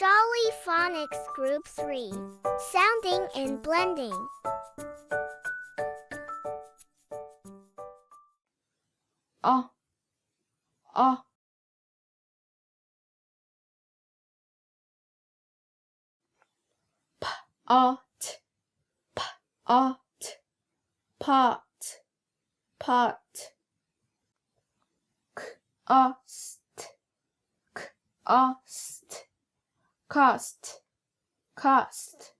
Jolly Phonics Group 3. Sounding and blending. Pot, pot, pot. Cost, cost.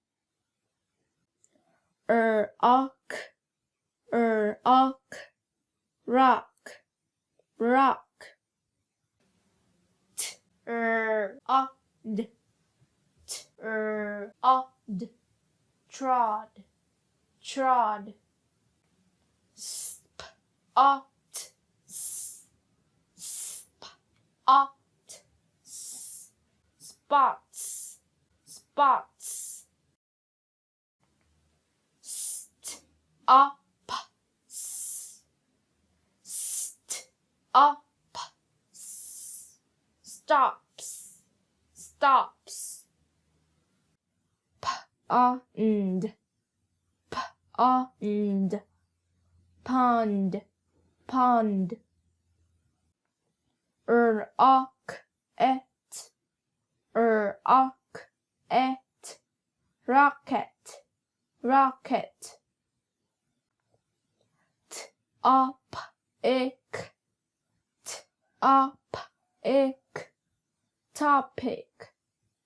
Rock, rock. Odd, trod, trod. Spot, spots, spots. Stops, stops. Pond, pond, pond. Rocket, rocket. Topic,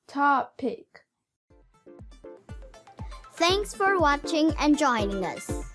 topic. Thanks for watching and joining us.